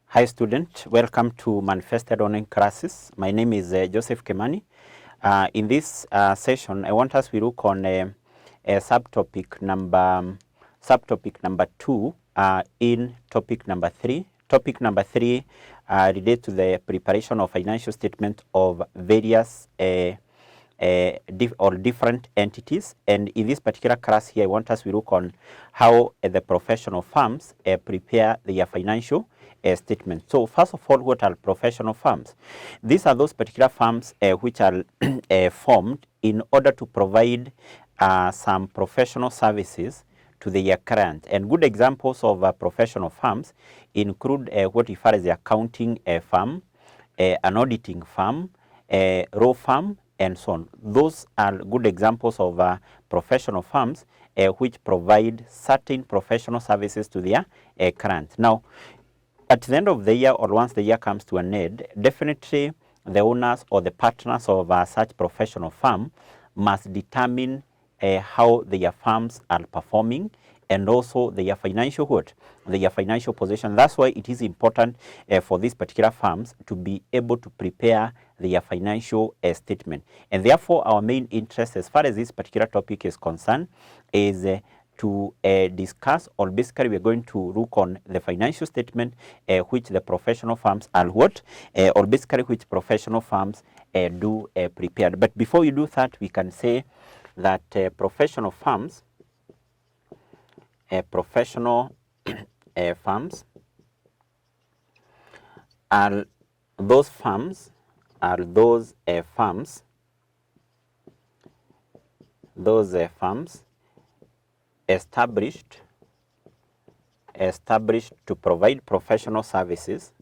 Hi student, welcome to Manifested Online Classes. My name is Joseph Kemani. In this session, I want us to look on a subtopic number 2 in topic number 3. Topic number 3 relates to the preparation of financial statement of various different entities, and in this particular class here I want us to look on how the professional firms prepare their financial statement. So first of all, what are professional firms? These are those particular firms which are formed in order to provide some professional services to their client. And good examples of professional firms include what refer as the accounting firm, an auditing firm, law firm, and so on. Those are good examples of professional firms which provide certain professional services to their clients. Now, at the end of the year, or once the year comes to an end, definitely the owners or the partners of such professional firm must determine how their firms are performing, and also their financial their financial position. That's why it is important for these particular firms to be able to prepare their financial statement. And therefore, our main interest as far as this particular topic is concerned is to discuss, or basically we're going to look on the financial statement which the professional firms are or basically which professional firms do prepare. But before we do that, we can say that professional firms professional firms are those firms established to provide professional services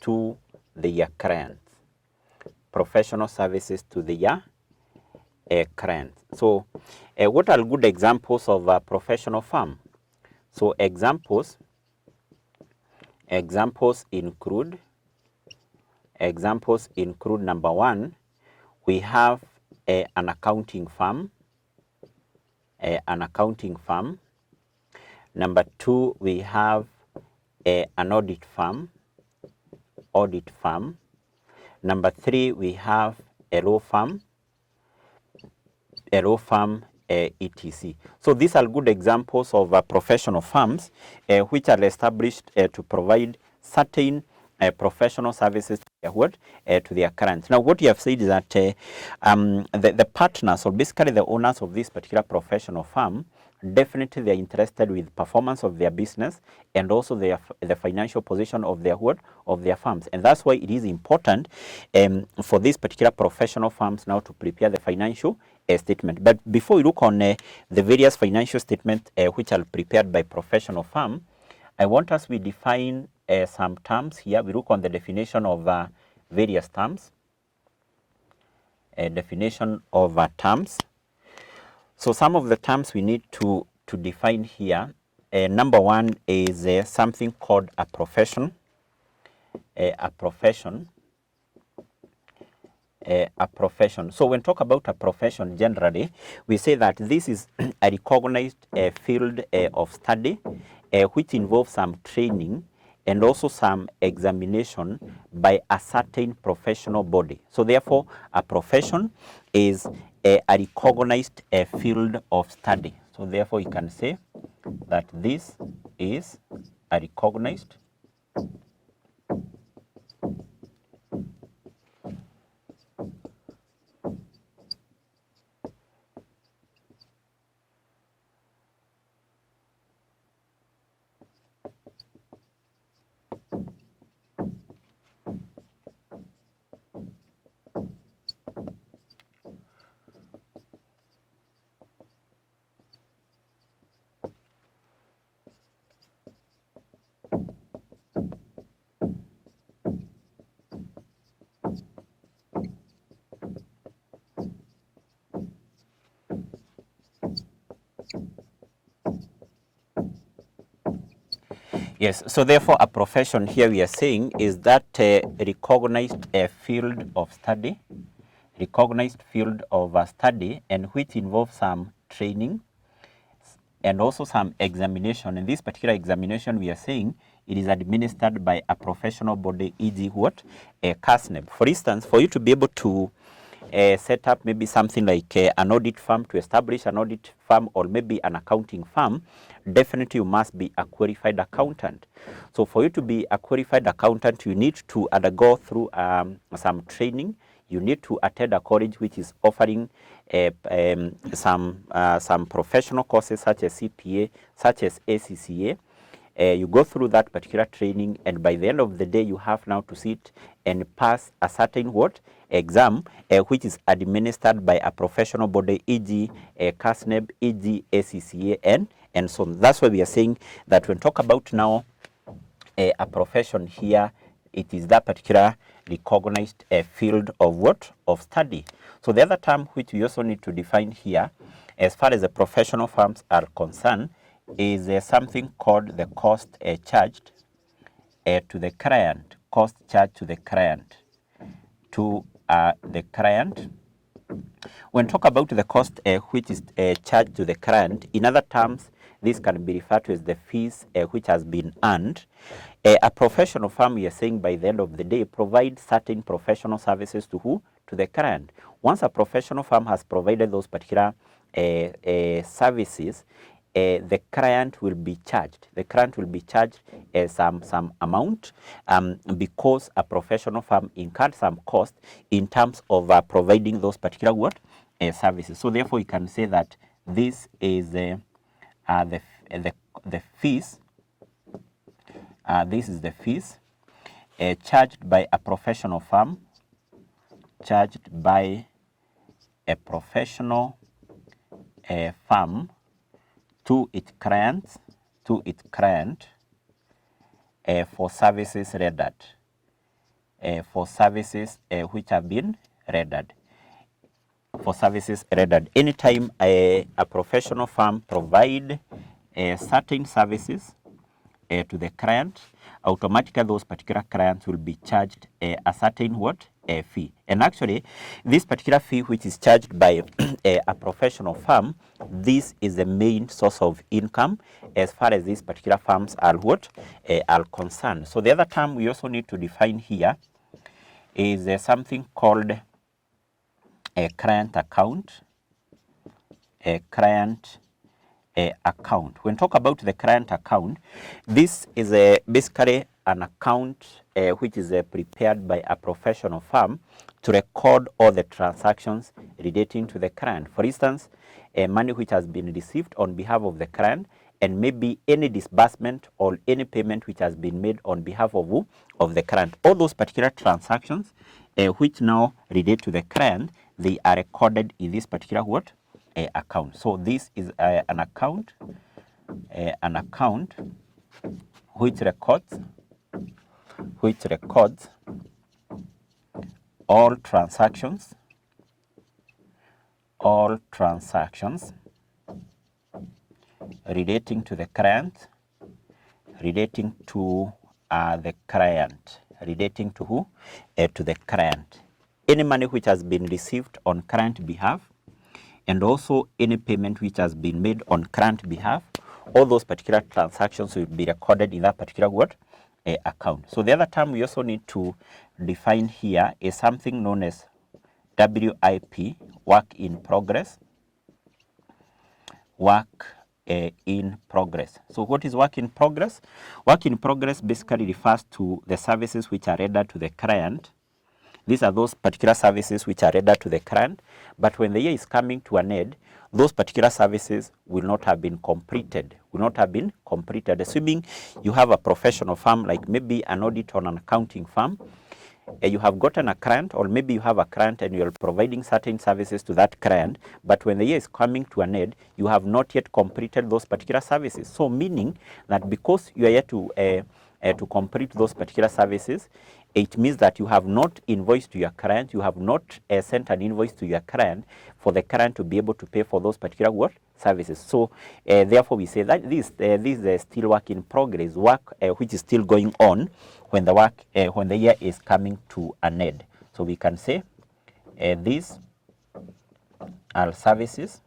to their clients, professional services to their clients. So what are good examples of a professional firm? So examples include number one, we have an accounting firm. Number two, we have an audit firm. Number three, we have a law firm, etc. So these are good examples of professional firms which are established to provide certain professional services to their clients. Now, what you have said is that the partners, or basically the owners of this particular professional firm, definitely they're interested with performance of their business and also the financial position of their firms. And that's why it is important for these particular professional firms now to prepare the financial statement. But before we look on the various financial statements which are prepared by professional firm, I want us to define some terms here. We look on the definition of various terms. Terms. So some of the terms we need to define here. Number one is something called a profession. A profession. So when talk about a profession, generally we say that this is a recognized field of study which involves some training and also some examination by a certain professional body. So therefore, a profession is a recognized field of study. So therefore, you can say that this is a recognized Yes, so therefore a profession here we are saying is that recognized field of study, and which involves some training, and also some examination. In this particular examination, we are saying it is administered by a professional body, e.g. what? A CASNEB. For instance, for you to be able to set up maybe something like an audit firm, to establish an audit firm, or maybe an accounting firm, definitely you must be a qualified accountant. So for you to be a qualified accountant, you need to undergo through some training. You need to attend a college which is offering some professional courses such as CPA, such as ACCA. You go through that particular training, and by the end of the day, you have now to sit and pass a certain what? Exam, which is administered by a professional body, e.g. CASNEB, e.g. ACCA, and so on. That's why we are saying that when talk about now a profession here, it is that particular recognized field of what? Of study. So the other term which we also need to define here, as far as the professional firms are concerned, is something called the cost charged to the client. Cost charged to the client. When talk about the cost which is charged to the client, in other terms, this can be referred to as the fees which has been earned. A professional firm, we are saying, by the end of the day, provides certain professional services to who? To the client. Once a professional firm has provided those particular services, the client will be charged. The client will be charged some amount because a professional firm incurred some cost in terms of providing those particular what? Services. So therefore, you can say that this is the fees. This is the fees charged by a professional firm. Charged by a professional firm to its clients, for services rendered, for services which have been rendered. For services rendered. Anytime a professional firm provide certain services to the client, automatically those particular clients will be charged a certain what? A fee. And actually, this particular fee which is charged by a professional firm, this is the main source of income as far as these particular firms are what? Are concerned. So the other term we also need to define here is something called a client account. A client account. When talk about the client account, this is basically an account which is prepared by a professional firm to record all the transactions relating to the client. For instance, money which has been received on behalf of the client, and maybe any disbursement or any payment which has been made on behalf of who? Of the client. All those particular transactions which now relate to the client, they are recorded in this particular what? Account. So this is an account which records all transactions relating to the client, relating to who? To the client. Any money which has been received on client behalf, and also any payment which has been made on client behalf, all those particular transactions will be recorded in that particular what? Account. So the other term we also need to define here is something known as WIP, work in progress. Work in progress. So what is work in progress? Work in progress basically refers to the services which are rendered to the client. These are those particular services which are rendered to the client, but when the year is coming to an end, those particular services will not have been completed, Assuming you have a professional firm, like maybe an audit or an accounting firm, you have gotten a client, or maybe you have a client and you're providing certain services to that client, but when the year is coming to an end, you have not yet completed those particular services. So meaning that because you are yet to complete those particular services, it means that you have not invoiced to your client, you have not sent an invoice to your client for the client to be able to pay for those particular what? Services. So therefore we say that this is still work in progress, work which is still going on when the year is coming to an end. So we can say these are services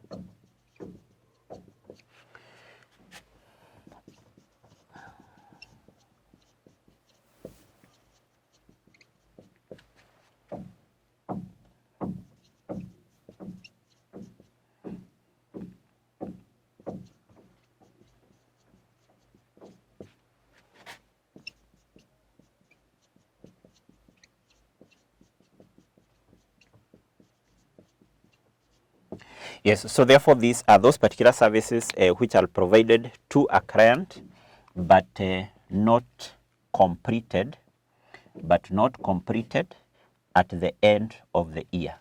Yes, so therefore these are those particular services which are provided to a client but not completed at the end of the year.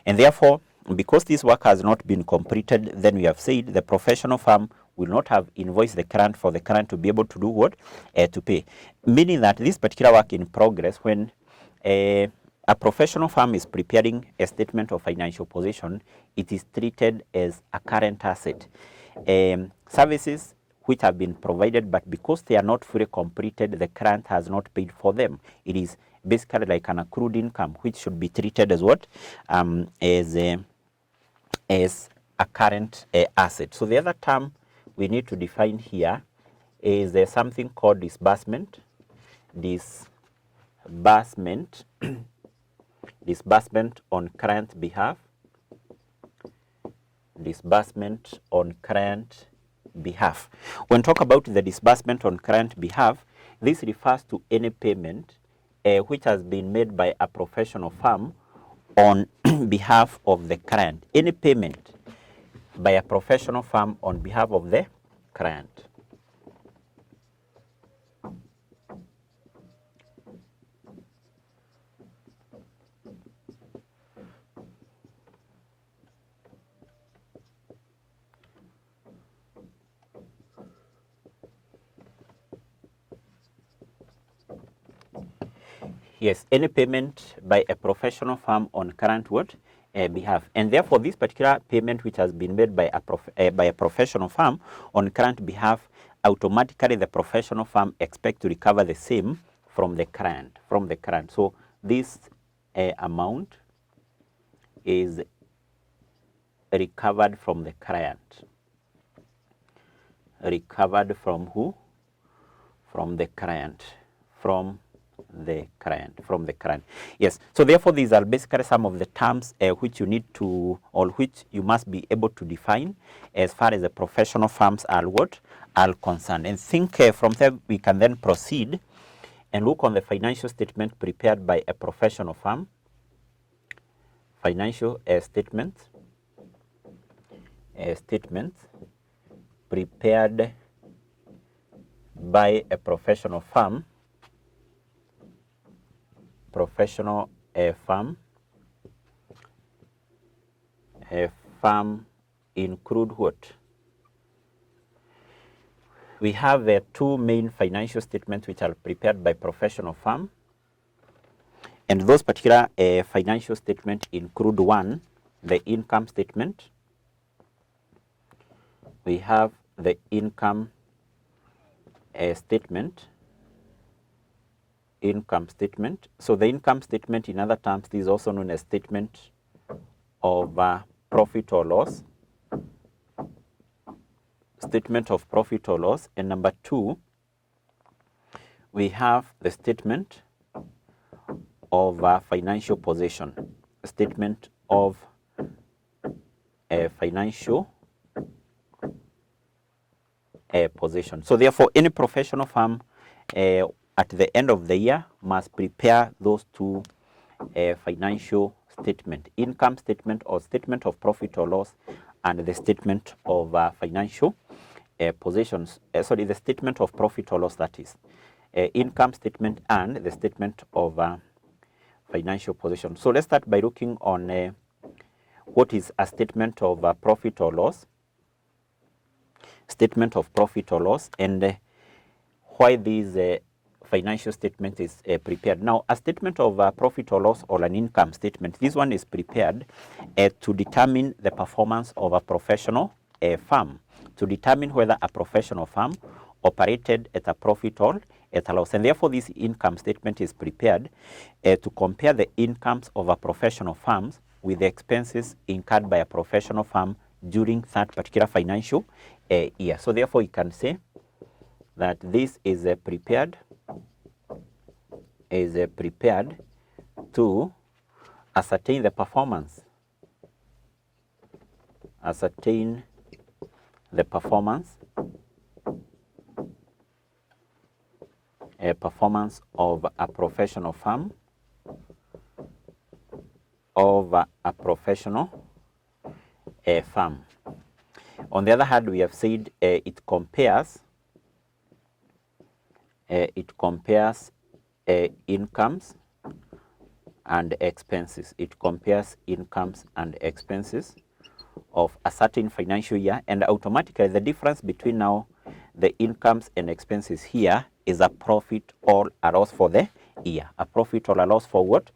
And therefore, because this work has not been completed, then we have said the professional firm will not have invoiced the client for the client to be able to do what? To pay. Meaning that this particular work in progress, when a professional firm is preparing a statement of financial position, it is treated as a current asset. Services which have been provided, but because they are not fully completed, the client has not paid for them. It is basically like an accrued income, which should be treated as what? As a current asset. So the other term we need to define here is something called disbursement. Disbursement on client behalf. Disbursement on client behalf. When talk about the disbursement on client behalf, this refers to any payment which has been made by a professional firm on behalf of the client. Any payment by a professional firm on behalf of the client. Yes, any payment by a professional firm on current what? Behalf. And therefore, this particular payment which has been made by a professional firm on current behalf, automatically the professional firm expect to recover the same from the client. So this amount is recovered from the client. Recovered from who? From the client. From the client. Yes, so therefore these are basically some of the terms which you need to, or which you must be able to define as far as the professional firms are concerned. And think from there we can then proceed and look on the financial statement prepared by a professional firm. Financial statements prepared by a professional firm. A firm include what? We have two main financial statements which are prepared by professional firm, and those particular financial statements include: one, the income statement. We have the income statement. So the income statement, in other terms, is also known as statement of profit or loss. Statement of profit or loss. And number two, we have the statement of financial position. Statement of financial position. So therefore, any professional firm at the end of the year must prepare those two financial statement: income statement or statement of profit or loss, and the statement of financial positions. The statement of profit or loss, that is income statement, and the statement of financial position. So let's start by looking on what is a statement of profit or loss. Statement of profit or loss, and why these financial statement is prepared. Now, a statement of profit or loss, or an income statement, this one is prepared to determine the performance of a professional firm, to determine whether a professional firm operated at a profit or at a loss. And therefore, this income statement is prepared to compare the incomes of a professional firm with the expenses incurred by a professional firm during that particular financial year. So therefore, you can say that this is prepared to ascertain the performance. Ascertain the performance of a professional firm, firm. On the other hand, we have said it compares incomes and expenses. It compares incomes and expenses of a certain financial year, and automatically the difference between now the incomes and expenses here is a profit or a loss for the year. A profit or a loss for what?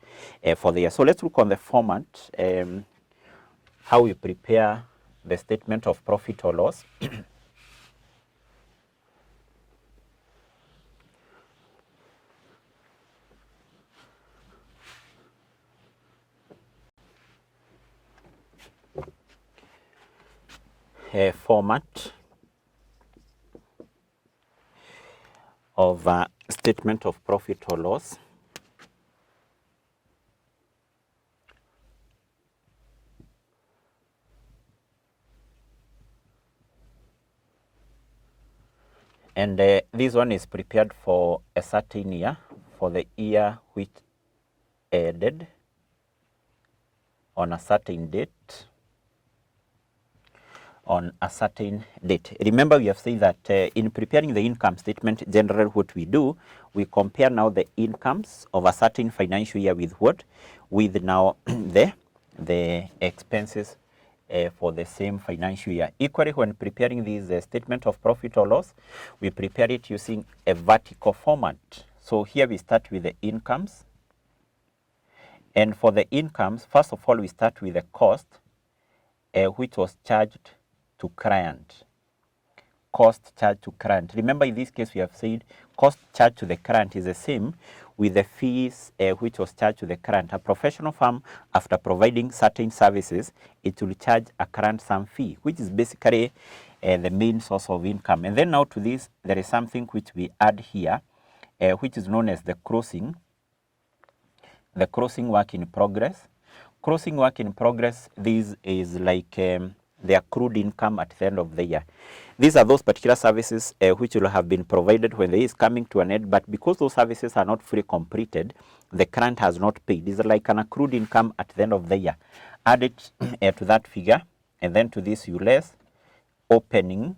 For the year. So let's look on the format, how we prepare the statement of profit or loss. Format of statement of profit or loss. And this one is prepared for a certain year, for the year which ended on a certain date. On a certain date. Remember, we have said that in preparing the income statement, generally what we do, we compare now the incomes of a certain financial year with what? With now the expenses for the same financial year. Equally, when preparing this statement of profit or loss, we prepare it using a vertical format. So here we start with the incomes. And for the incomes, first of all, we start with the cost, which was charged to client. Cost charged to client. Remember, in this case, we have said cost charged to the client is the same with the fees which was charged to the client. A professional firm, after providing certain services, it will charge a client some fee, which is basically the main source of income. And then now to this, there is something which we add here, which is known as the closing work in progress. Closing work in progress, this is like the accrued income at the end of the year. These are those particular services which will have been provided when the year is coming to an end, but because those services are not fully completed, the client has not paid. This is like an accrued income at the end of the year. Add it to that figure, and then to this you less opening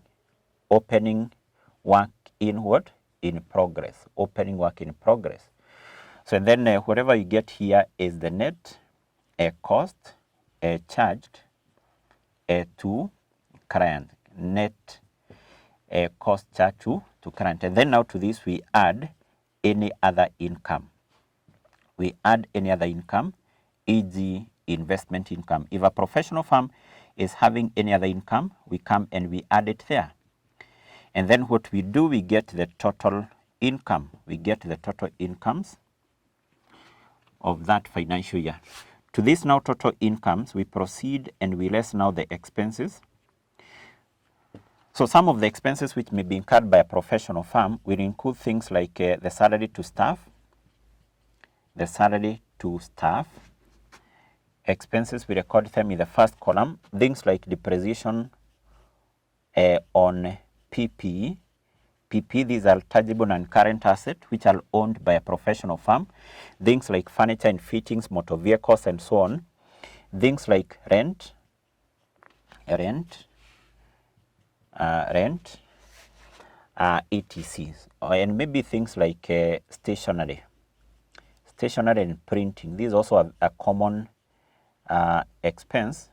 work in what? In progress. Opening work in progress. So then whatever you get here is the net cost charged to client, net cost charged to client. And then now to this we add any other income. We add any other income, e.g. investment income. If a professional firm is having any other income, we come and we add it there. And then what we do, we get the total income. We get the total incomes of that financial year. To this now total incomes, we proceed and we less now the expenses. So some of the expenses which may be incurred by a professional firm will include things like the salary to staff, expenses, we record them in the first column, things like depreciation on PPE. These are tangible and current assets which are owned by a professional firm. Things like furniture and fittings, motor vehicles, and so on. Things like rent, ETCs, and maybe things like stationery and printing. This is also a common expense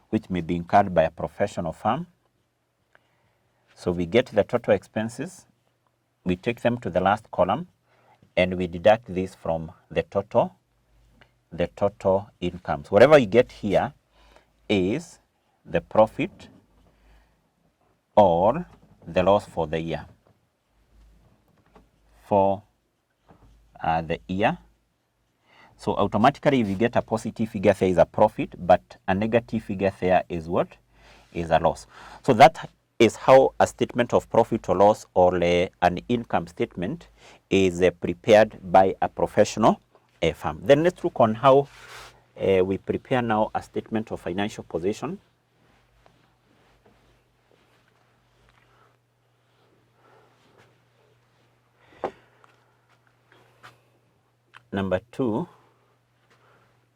which may be incurred by a professional firm. So we get the total expenses, we take them to the last column, and we deduct this from the total incomes. Whatever you get here is the profit or the loss for the year. So automatically if you get a positive figure there is a profit, but a negative figure there is what? Is a loss. So that is how a statement of profit or loss or an income statement is prepared by a professional firm. Then let's look on how we prepare now a statement of financial position. Number 2,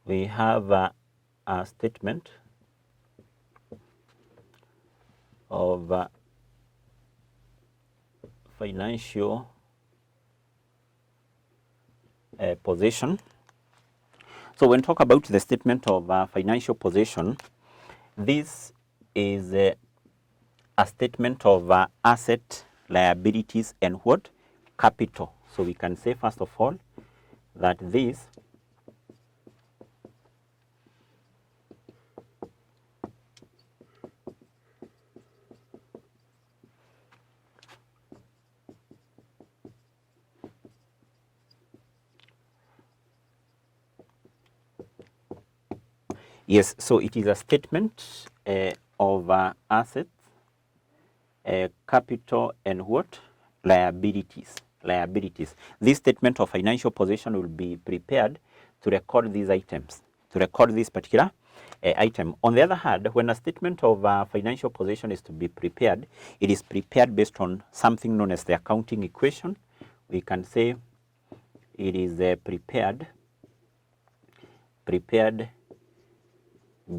we have a statement of financial position. So when talk about the statement of financial position, this is a statement of asset, liabilities, and what? Capital. So we can say first of all that this yes, so it is a statement of assets, capital, and what? Liabilities. Liabilities. This statement of financial position will be prepared to record these items, to record this particular item. On the other hand, when a statement of financial position is to be prepared, it is prepared based on something known as the accounting equation. We can say it is prepared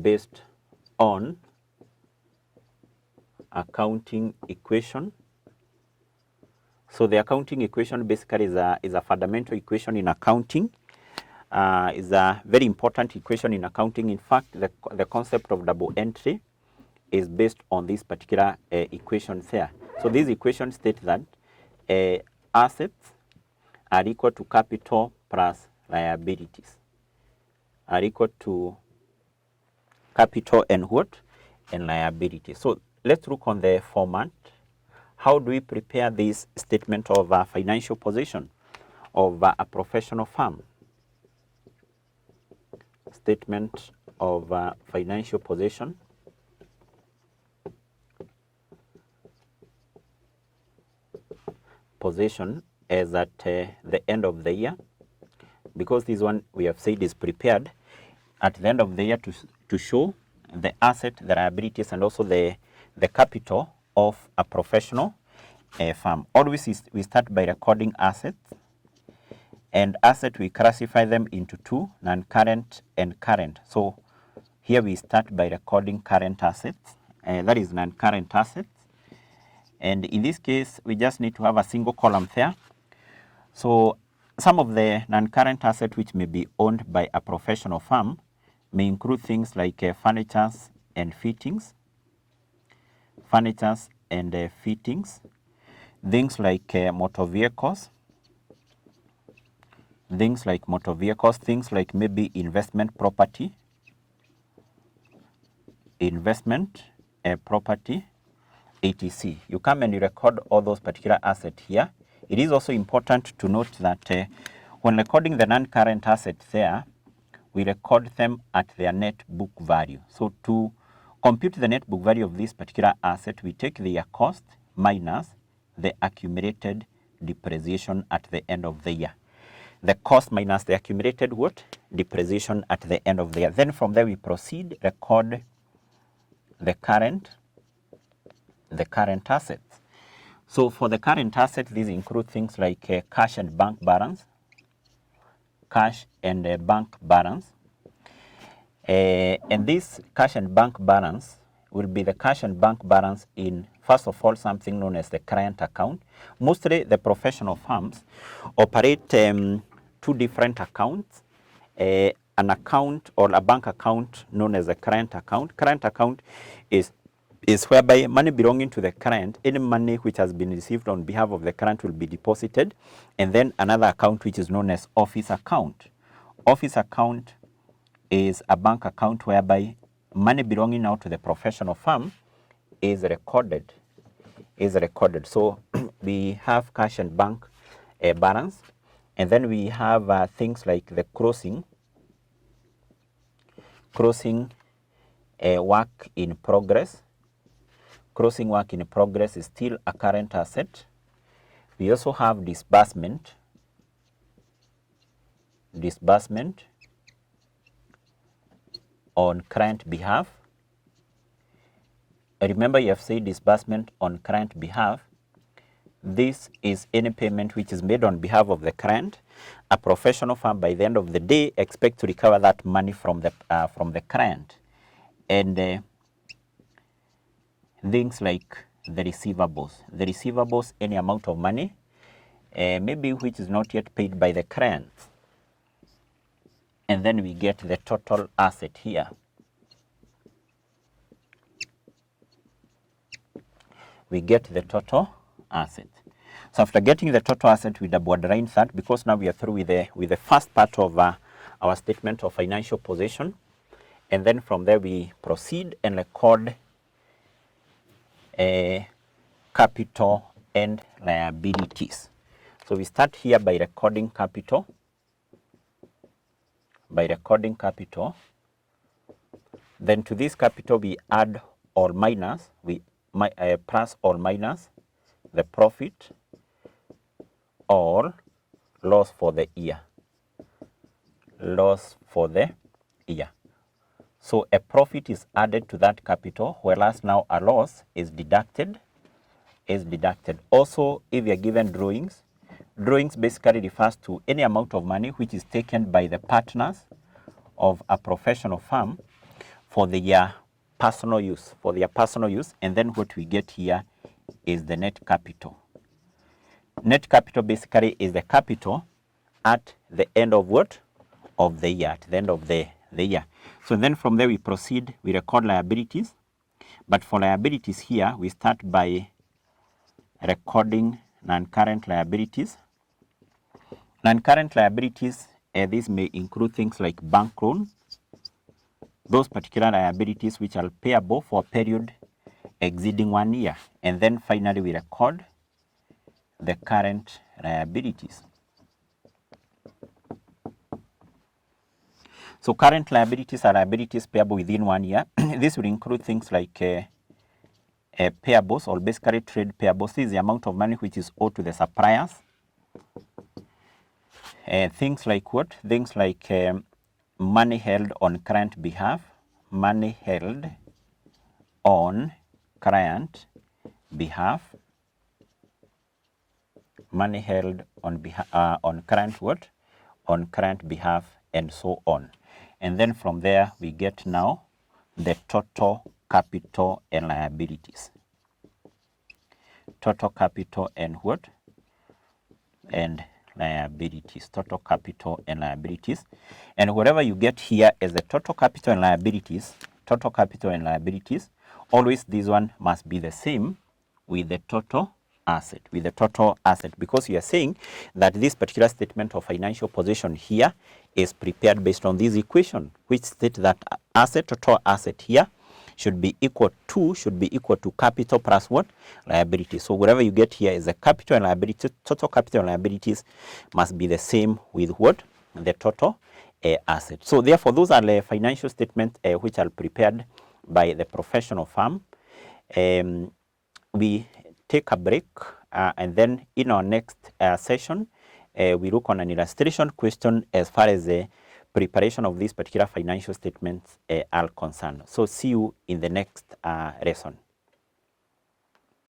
based on accounting equation. So the accounting equation basically is a fundamental equation in accounting. Is a very important equation in accounting. In fact, the concept of double entry is based on this particular equation there. So this equation states that assets are equal to capital plus liabilities are equal to capital and what? And liability. So let's look on the format. How do we prepare this statement of financial position of a professional firm? Statement of financial position as at the end of the year, because this one we have said is prepared at the end of the year to show the asset, the liabilities, and also the capital of a professional firm. Always we start by recording assets, and asset we classify them into two, non-current and current. So here we start by recording current assets, that is non-current assets, and in this case we just need to have a single column there. So some of the non-current assets which may be owned by a professional firm may include things like furniture and fittings, things like motor vehicles, things like maybe investment property, etc. You come and you record all those particular assets here. It is also important to note that when recording the non-current assets there, we record them at their net book value. So to compute the net book value of this particular asset, we take their cost minus the accumulated depreciation at the end of the year. The cost minus the accumulated what? Depreciation at the end of the year. Then from there we proceed, record the current assets. So for the current assets, these include things like cash and bank balance, and this cash and bank balance will be the cash and bank balance in, first of all, something known as the current account. Mostly the professional firms operate two different accounts, an account or a bank account known as a current account. Current account is whereby money belonging to the client, any money which has been received on behalf of the client will be deposited, and then another account which is known as office account. Office account is a bank account whereby money belonging now to the professional firm is recorded. So we have cash and bank balance, and then we have things like the closing work in progress. Closing work in progress is still a current asset. We also have disbursement on client behalf. Remember, you have said disbursement on client behalf. This is any payment which is made on behalf of the client. A professional firm, by the end of the day, expect to recover that money from the client, and things like the receivables, any amount of money, maybe which is not yet paid by the client. And then we get the total asset here. We get the total asset. So after getting the total asset, we double underline that because now we are through with the first part of our statement of financial position. And then from there we proceed and record capital and liabilities. So we start here by recording capital. Then to this capital we add or minus, plus or minus the profit or loss for the year. So a profit is added to that capital, whereas now a loss is deducted. Also, if you are given drawings basically refers to any amount of money which is taken by the partners of a professional firm for their personal use, and then what we get here is the net capital. Net capital basically is the capital at the end of what? Of the year, at the end of the year. So then from there we proceed, we record liabilities. But for liabilities here, we start by recording non-current liabilities. Non-current liabilities, these may include things like bank loan, those particular liabilities which are payable for a period exceeding 1 year. And then finally we record the current liabilities. So current liabilities are liabilities payable within 1 year. This will include things like payables, or basically trade payables. This is the amount of money which is owed to the suppliers. Things like what? Things like money held on client behalf. Money held on client behalf. Money held on client what? On client behalf, and so on. And then from there we get now the total capital and liabilities. Total capital and what? And liabilities. Total capital and liabilities. And whatever you get here is the total capital and liabilities. Always this one must be the same with the total asset. Because you are saying that this particular statement of financial position here is prepared based on this equation, which states that total asset here should be equal to capital plus what? Liability. So whatever you get here is the capital and liability. Total capital and liabilities must be the same with what? The total asset. So therefore those are the financial statements which are prepared by the professional firm. We take a break, and then in our next session we look on an illustration question as far as the preparation of these particular financial statements are concerned. So see you in the next lesson.